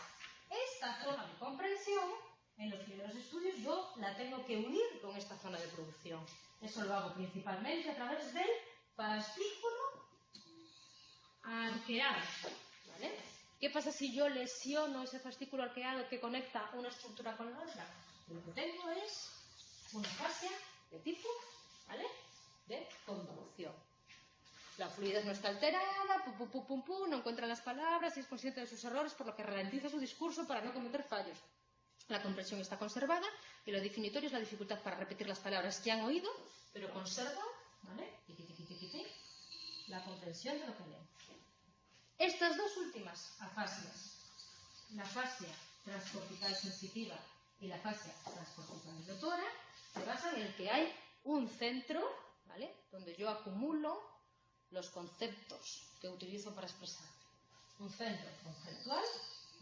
Esta zona de comprensión, en los primeros estudios yo la tengo que unir con esta zona de producción. Eso lo hago principalmente a través del fascículo arqueado, ¿vale? ¿Qué pasa si yo lesiono ese fascículo arqueado que conecta una estructura con la otra? Lo que tengo es una afasia de tipo, ¿vale? De convolución. La fluidez no está alterada, no encuentra las palabras y es consciente de sus errores, por lo que ralentiza su discurso para no cometer fallos. La comprensión está conservada y lo definitorio es la dificultad para repetir las palabras que han oído, pero conserva, ¿vale? La comprensión de lo que leen. Estas dos últimas afasias, la afasia transcortical sensitiva y la afasia transcortical motora, se basan en que hay un centro, ¿vale? Donde yo acumulo los conceptos que utilizo para expresar. Un centro conceptual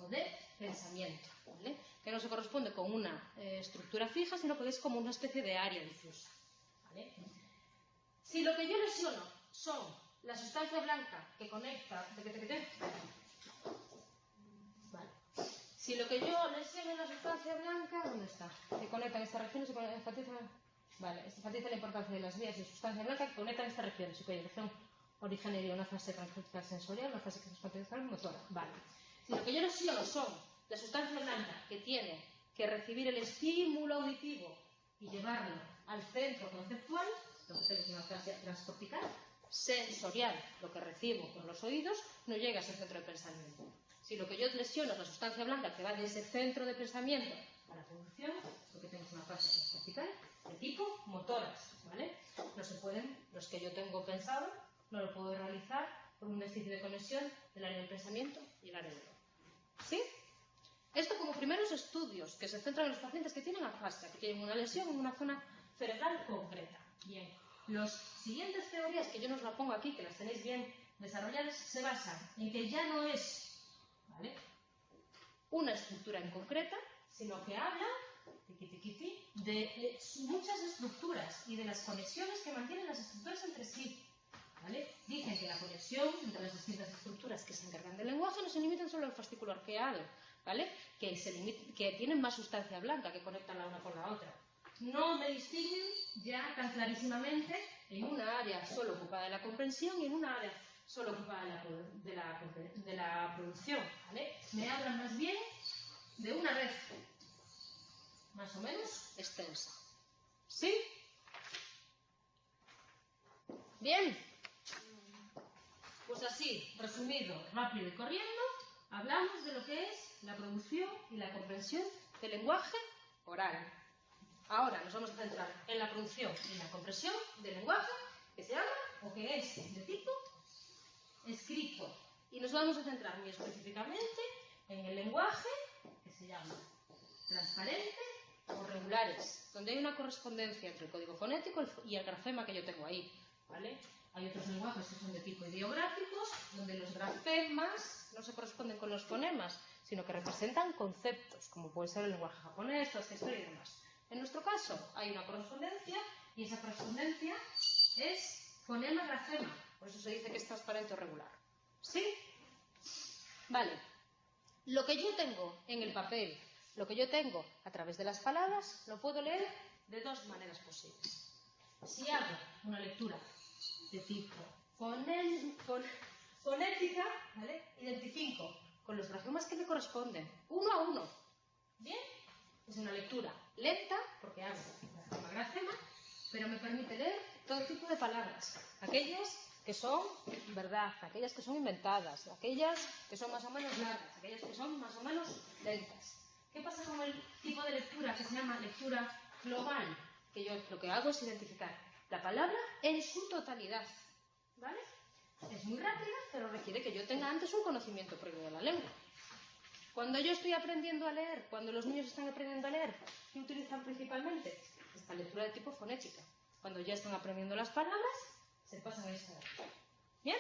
o de pensamiento, ¿vale? Que no se corresponde con una estructura fija, sino que es como una especie de área difusa, ¿vale? Si lo que yo lesiono son la sustancia blanca que conecta... Vale. Si lo que yo lesiono es la sustancia blanca, ¿dónde está? Que conecta en esta región, se enfatiza... Vale, se enfatiza la importancia de las vías de sustancia blanca que conectan esta región. Su proyección originaria una fase transcortical sensorial, una fase transcortical motora. Vale. Si lo que yo lesiono son la sustancia blanca que tiene que recibir el estímulo auditivo y llevarlo al centro conceptual, lo que es una fase transcortical, sensorial, lo que recibo por los oídos, no llega a ese centro de pensamiento. Si lo que yo lesiono es la sustancia blanca que va de ese centro de pensamiento a la producción, lo que tengo es una fase transcortical de tipo motoras, ¿vale? No se pueden, los que yo tengo pensado, no lo puedo realizar por un déficit de conexión del área del pensamiento y el área del oído. ¿Sí? Esto como primeros estudios que se centran en los pacientes que tienen afasia, que tienen una lesión en una zona cerebral concreta. Bien. Las siguientes teorías, que yo no os la pongo aquí, que las tenéis bien desarrolladas, se basan en que ya no es, ¿vale?, una estructura en concreta, sino que habla de muchas estructuras y de las conexiones que mantienen las estructuras entre sí, ¿vale? Dicen que la conexión entre las distintas estructuras que se encargan del lenguaje no se limitan solo al fascículo arqueado, ¿vale? Que tienen más sustancia blanca que conectan la una con la otra. No me distinguen ya tan clarísimamente en una área solo ocupada de la comprensión y en una área solo ocupada de la producción, ¿vale? Me hablan más bien de una red más o menos extensa. ¿Sí? Bien. Pues así, resumido, rápido y corriendo, hablamos de lo que es la producción y la comprensión del lenguaje oral. Ahora nos vamos a centrar en la producción y la comprensión del lenguaje que se llama o que es de tipo escrito. Y nos vamos a centrar muy específicamente en el lenguaje que se llama transparente o regulares, donde hay una correspondencia entre el código fonético y el grafema que yo tengo ahí, ¿vale? Hay otros lenguajes que son de tipo ideográficos, donde los grafemas no se corresponden con los fonemas, sino que representan conceptos, como puede ser el lenguaje japonés, toda esta historia y demás. En nuestro caso hay una correspondencia y esa correspondencia es fonema, grafema. Por eso se dice que es transparente o regular. ¿Sí? Vale. Lo que yo tengo en el papel, lo que yo tengo a través de las palabras, lo puedo leer de dos maneras posibles. Si hago una lectura de tipo fonética, ¿vale? Identifico con los grafemas que me corresponden, uno a uno. ¿Bien? Es una lectura lenta, porque hago grafema, pero me permite leer todo tipo de palabras. Aquellas que son verdad, aquellas que son inventadas, aquellas que son más o menos largas, aquellas que son más o menos lentas. ¿Qué pasa con el tipo de lectura que se llama lectura global? Que yo lo que hago es identificar la palabra en su totalidad. ¿Vale? Es muy rápida, pero requiere que yo tenga antes un conocimiento previo de la lengua. Cuando yo estoy aprendiendo a leer, cuando los niños están aprendiendo a leer, ¿qué utilizan principalmente? Esta lectura de tipo fonética. Cuando ya están aprendiendo las palabras, se pasan a esta. ¿Bien?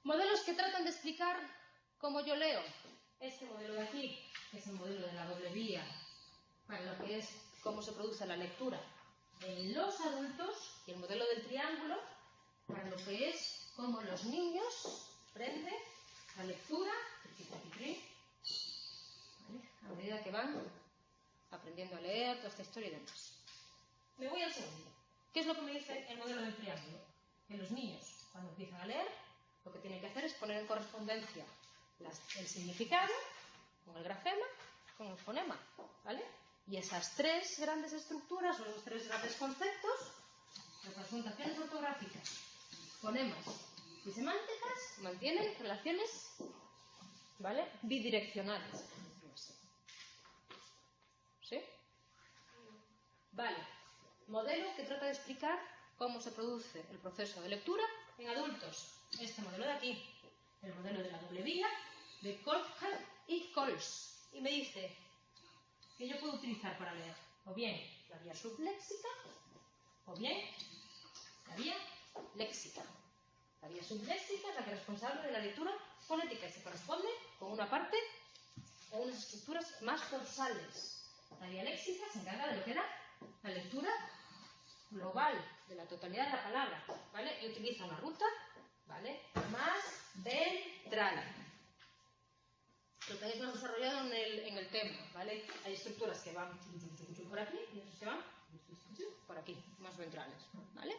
Modelos que tratan de explicar cómo yo leo. Este modelo de aquí, que es el modelo de la doble vía, para lo que es cómo se produce la lectura en los adultos, y el modelo del triángulo, para lo que es cómo los niños aprenden la lectura, ¿vale? A medida que van aprendiendo a leer, toda esta historia y demás. Me voy al segundo. ¿Qué es lo que me dice el modelo del triángulo? Que los niños, cuando empiezan a leer, lo que tienen que hacer es poner en correspondencia el significado con el grafema, con el fonema, ¿vale? Y esas tres grandes estructuras, o esos tres grandes conceptos, representaciones ortográficas, fonemas y semánticas, mantienen relaciones, ¿vale?, bidireccionales. ¿Sí? Vale. Modelo que trata de explicar cómo se produce el proceso de lectura en adultos. Este modelo de aquí, el modelo de la doble vía, de Kolbherr y Coles. Y me dice que yo puedo utilizar para leer o bien la vía subléxica o bien la vía léxica. La vía subléxica es la que es responsable de la lectura fonética y se corresponde con una parte o unas estructuras más dorsales. La vía léxica se encarga de lo que era la lectura global de la totalidad de la palabra, ¿vale? Y utiliza una ruta, ¿vale?, más ventral. Lo tenéis más desarrollado en el tema, ¿vale? Hay estructuras que van por aquí y otras que van por aquí, más ventrales, ¿vale?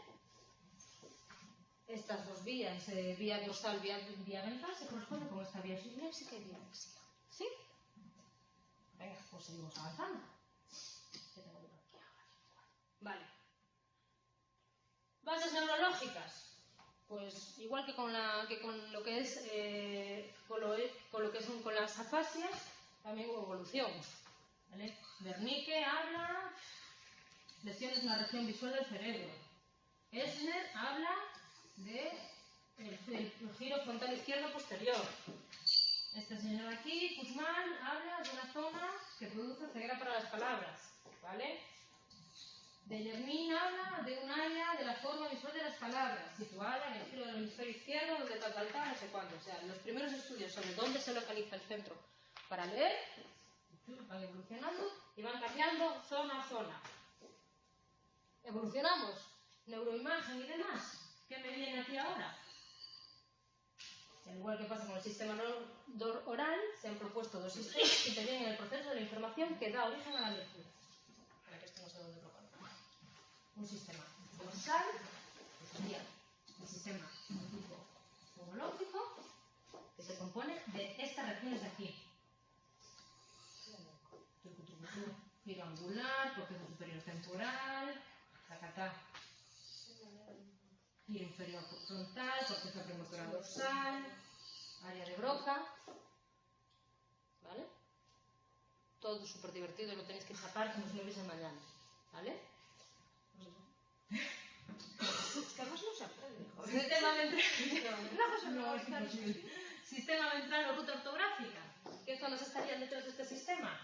Estas dos vías, vía dorsal, vía ventral, se corresponden con esta vía subléxica y vía léxica. ¿Sí? Venga, pues seguimos avanzando. Vale. Bases neurológicas. Pues igual que con lo que es con las afasias, también hubo evolución. ¿Vale? Wernicke habla lesiones en la región visual del cerebro. Esner habla de el giro frontal izquierdo posterior. Este señor aquí, Guzmán, habla de una zona que produce ceguera para las palabras, ¿vale? De Yermín habla de un área de la forma visual de las palabras, situada en el giro del hemisferio izquierdo, donde tal, no sé cuánto. O sea, los primeros estudios sobre dónde se localiza el centro para leer van evolucionando y van cambiando zona a zona. Evolucionamos, neuroimagen y demás. ¿Qué me viene aquí ahora? Al igual que pasa con el sistema oral, se han propuesto dos sistemas que intervienen en el proceso de la información que da origen a la lectura. Para que esto no sé dónde lo coloco. Un sistema dorsal, que sería el sistema tipo neurológico, que se compone de estas regiones de aquí. Giro angular, corteza superior temporal, tacatá. Giro inferior frontal, corteza premotora dorsal, área de Broca, ¿vale? Todo súper divertido, lo tenéis que zapar como si no hubiese mañana, ¿vale? Es que además no se aprende, joder. Sistema ventral o ruta ortográfica. ¿Qué zonas estarían detrás de este sistema?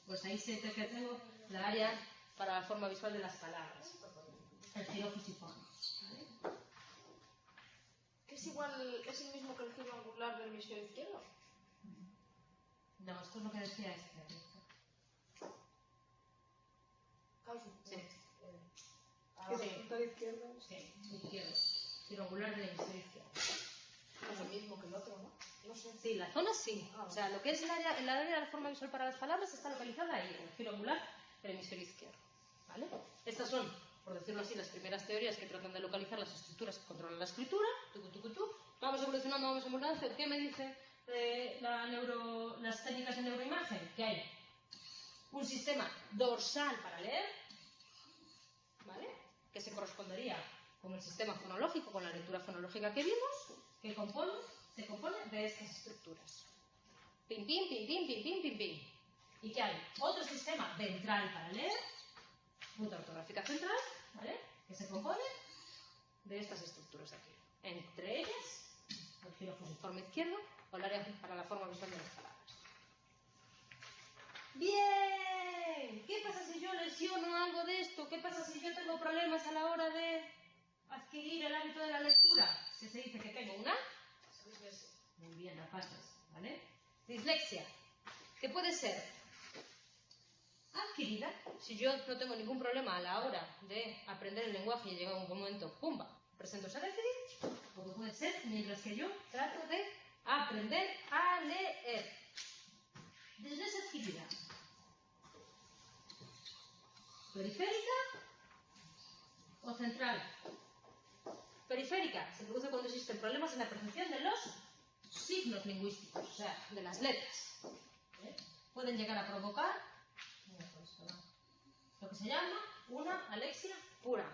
Pues ahí sé que tengo la área para la forma visual de las palabras. El giro fisiforme. ¿Vale? ¿Es el mismo que el giro angular del hemisferio izquierdo? No, esto es lo que decía este. Causa. Sí. ¿Qué es el izquierdo? Sí. triangular del hemisferio izquierdo. Es lo mismo que el otro, ¿no? No sé. Sí, la zona sí. O sea, lo que es el área de la forma visual para las palabras está localizada ahí, en el giro angular del hemisferio izquierdo. ¿Vale? Estas son, por decirlo así, las primeras teorías que tratan de localizar las estructuras que controlan la escritura. Vamos evolucionando, vamos evolucionando. ¿Qué me dice las técnicas de neuroimagen? Que hay un sistema dorsal para leer, ¿vale? Que se correspondería con el sistema fonológico, con la lectura fonológica que vimos, que se compone de estas estructuras. Pim, pim, pim, pim, pim, pim, pim, pim. Y que hay otro sistema ventral para leer, punta ortográfica central, ¿vale? Que se compone de estas estructuras de aquí. Entre ellas, el giro fusiforme izquierdo o el área para la forma visual de las palabras. ¡Bien! ¿Qué pasa si yo lesiono algo de esto? ¿Qué pasa si yo tengo problemas a la hora de adquirir el hábito de la lectura? Si se dice que tengo una dislexia. Muy bien, la pasas, ¿vale? Dislexia. ¿Qué puede ser? Adquirida. Si yo no tengo ningún problema a la hora de aprender el lenguaje y llega un momento, ¡pumba!, presento ese déficit, o que puede ser mientras que yo trato de aprender a leer. Dislexia adquirida. ¿Periférica o central? Periférica se produce cuando existen problemas en la percepción de los signos lingüísticos, o sea, de las letras. Pueden llegar a provocar lo que se llama una alexia pura.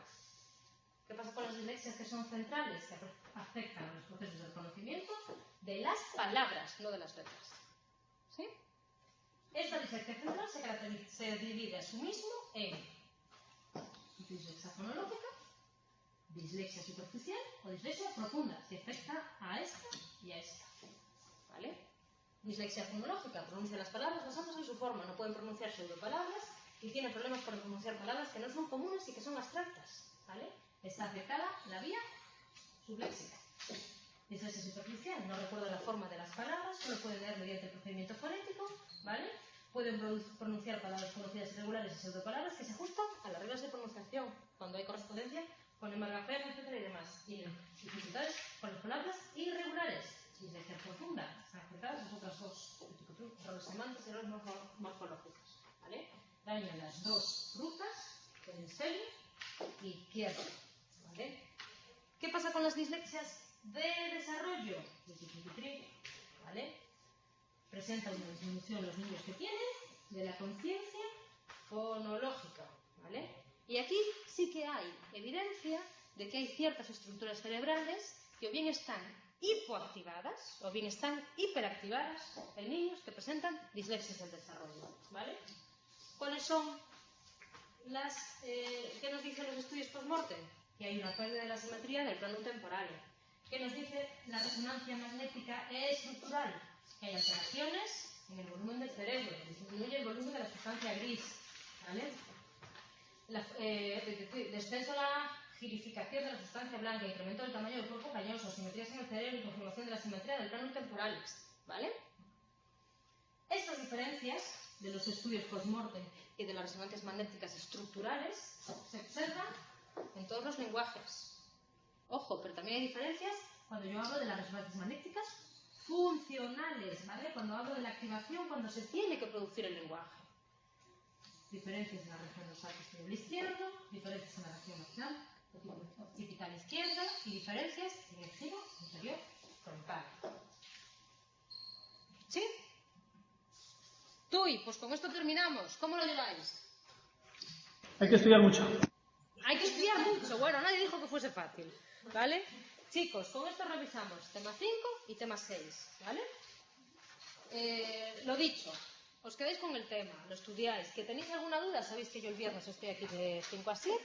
¿Qué pasa con las dislexias que son centrales? Que afectan a los procesos del conocimiento de las palabras, no de las letras. ¿Sí? Esta dislexia central se divide a sí mismo en dislexia fonológica, dislexia superficial o dislexia profunda, que afecta a esta y a esta. ¿Vale? Dislexia fonológica, pronuncia las palabras basándose en su forma, no pueden pronunciar pseudopalabras y tienen problemas para pronunciar palabras que no son comunes y que son abstractas. ¿Vale? Está afectada la vía subléxica. Dislexia superficial, no recuerda la forma de las palabras, solo puede leer mediante el procedimiento fonético, ¿vale? Pueden pronunciar palabras conocidas irregulares y pseudopalabras que se ajustan a las reglas de pronunciación cuando hay correspondencia con el margrafema, etcétera y demás. Tienen dificultades con las palabras irregulares. Dislexia profunda, están afectadas las otras dos, errores semánticos y errores morfológicos, ¿vale? Dañan las dos rutas del hemisferio izquierdo, ¿vale? ¿Qué pasa con las dislexias de desarrollo? ¿Vale? Presenta una disminución los niños que tienen de la conciencia fonológica, ¿vale? Y aquí sí que hay evidencia de que hay ciertas estructuras cerebrales que o bien están hipoactivadas o bien están hiperactivadas en niños que presentan dislexias del desarrollo, ¿vale? ¿Cuáles son las qué nos dicen los estudios post-mortem? Que hay una pérdida de la simetría del plano temporal. ¿Qué nos dice la resonancia magnética estructural? Que hay alteraciones en el volumen del cerebro, que disminuye el volumen de la sustancia gris, ¿vale? Descenso a la girificación de la sustancia blanca, incremento del tamaño del cuerpo cañoso, simetrías en el cerebro y confirmación de la simetría del plano temporal, ¿vale? Estas diferencias de los estudios post-mortem y de las resonancias magnéticas estructurales se observan en todos los lenguajes. Ojo, pero también hay diferencias cuando yo hablo de las resonancias magnéticas funcionales, ¿vale? Cuando hablo de la activación, cuando se tiene que producir el lenguaje. Diferencias en la región dorsal posterior izquierdo, diferencias en la región occipital izquierda y diferencias en el giro inferior frontal. ¿Sí? Tuy, pues con esto terminamos. ¿Cómo lo lleváis? Hay que estudiar mucho. Hay que estudiar mucho. Bueno, nadie dijo que fuese fácil, ¿vale? Chicos, con esto revisamos tema 5 y tema 6, ¿vale? Lo dicho, os quedáis con el tema, lo estudiáis. ¿Que tenéis alguna duda? Sabéis que yo el viernes estoy aquí de 5 a 7